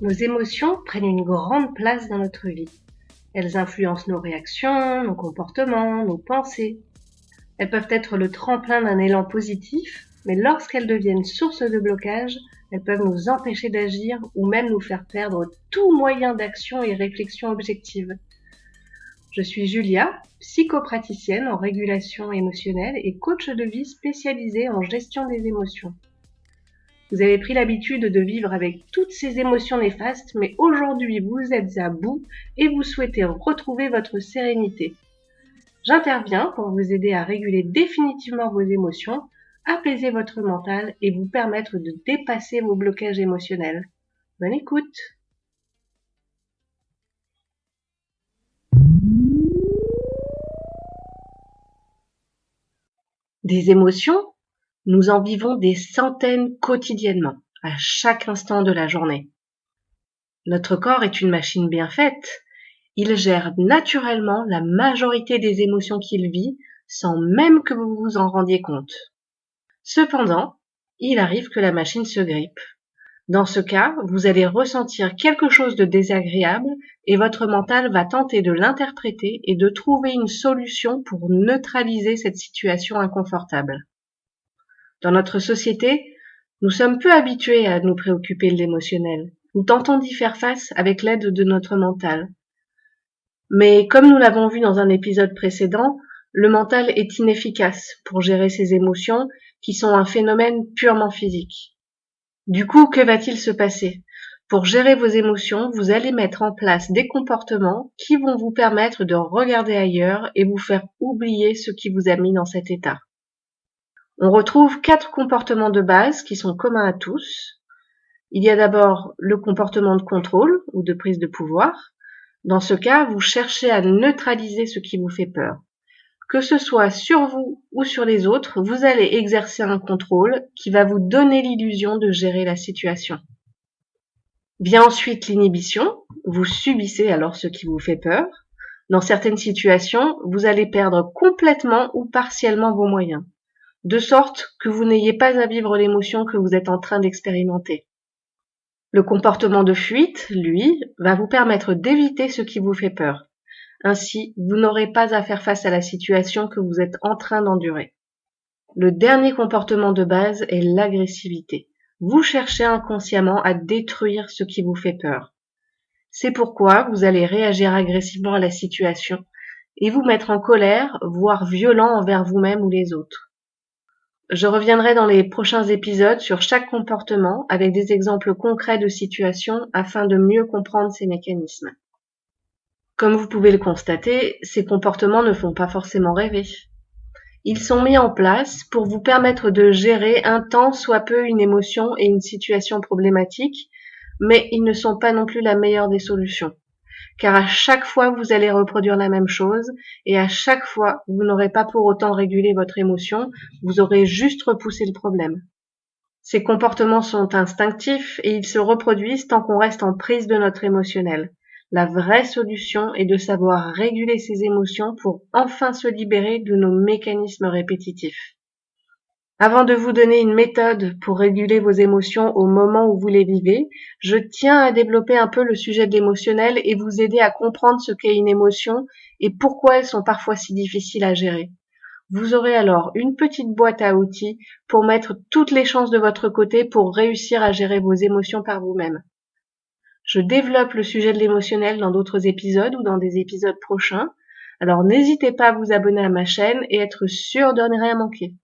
Nos émotions prennent une grande place dans notre vie. Elles influencent nos réactions, nos comportements, nos pensées. Elles peuvent être le tremplin d'un élan positif, mais lorsqu'elles deviennent source de blocage, elles peuvent nous empêcher d'agir ou même nous faire perdre tout moyen d'action et réflexion objective. Je suis Julia, psychopraticienne en régulation émotionnelle et coach de vie spécialisée en gestion des émotions. Vous avez pris l'habitude de vivre avec toutes ces émotions néfastes, mais aujourd'hui vous êtes à bout et vous souhaitez retrouver votre sérénité. J'interviens pour vous aider à réguler définitivement vos émotions, apaiser votre mental et vous permettre de dépasser vos blocages émotionnels. Bonne écoute! Des émotions, nous en vivons des centaines quotidiennement, à chaque instant de la journée. Notre corps est une machine bien faite. Il gère naturellement la majorité des émotions qu'il vit sans même que vous vous en rendiez compte. Cependant, il arrive que la machine se grippe. Dans ce cas, vous allez ressentir quelque chose de désagréable et votre mental va tenter de l'interpréter et de trouver une solution pour neutraliser cette situation inconfortable. Dans notre société, nous sommes peu habitués à nous préoccuper de l'émotionnel. Nous tentons d'y faire face avec l'aide de notre mental. Mais comme nous l'avons vu dans un épisode précédent, le mental est inefficace pour gérer ces émotions qui sont un phénomène purement physique. Du coup, que va-t-il se passer ? Pour gérer vos émotions, vous allez mettre en place des comportements qui vont vous permettre de regarder ailleurs et vous faire oublier ce qui vous a mis dans cet état. On retrouve 4 comportements de base qui sont communs à tous. Il y a d'abord le comportement de contrôle ou de prise de pouvoir. Dans ce cas, vous cherchez à neutraliser ce qui vous fait peur. Que ce soit sur vous ou sur les autres, vous allez exercer un contrôle qui va vous donner l'illusion de gérer la situation. Vient ensuite l'inhibition. Vous subissez alors ce qui vous fait peur. Dans certaines situations, vous allez perdre complètement ou partiellement vos moyens, de sorte que vous n'ayez pas à vivre l'émotion que vous êtes en train d'expérimenter. Le comportement de fuite, lui, va vous permettre d'éviter ce qui vous fait peur. Ainsi, vous n'aurez pas à faire face à la situation que vous êtes en train d'endurer. Le dernier comportement de base est l'agressivité. Vous cherchez inconsciemment à détruire ce qui vous fait peur. C'est pourquoi vous allez réagir agressivement à la situation et vous mettre en colère, voire violent envers vous-même ou les autres. Je reviendrai dans les prochains épisodes sur chaque comportement avec des exemples concrets de situations afin de mieux comprendre ces mécanismes. Comme vous pouvez le constater, ces comportements ne font pas forcément rêver. Ils sont mis en place pour vous permettre de gérer un tant soit peu une émotion et une situation problématique, mais ils ne sont pas non plus la meilleure des solutions. Car à chaque fois, vous allez reproduire la même chose, et à chaque fois, vous n'aurez pas pour autant régulé votre émotion, vous aurez juste repoussé le problème. Ces comportements sont instinctifs et ils se reproduisent tant qu'on reste en prise de notre émotionnel. La vraie solution est de savoir réguler ses émotions pour enfin se libérer de nos mécanismes répétitifs. Avant de vous donner une méthode pour réguler vos émotions au moment où vous les vivez, je tiens à développer un peu le sujet de l'émotionnel et vous aider à comprendre ce qu'est une émotion et pourquoi elles sont parfois si difficiles à gérer. Vous aurez alors une petite boîte à outils pour mettre toutes les chances de votre côté pour réussir à gérer vos émotions par vous-même. Je développe le sujet de l'émotionnel dans d'autres épisodes ou dans des épisodes prochains, alors n'hésitez pas à vous abonner à ma chaîne et être sûr de ne rien manquer.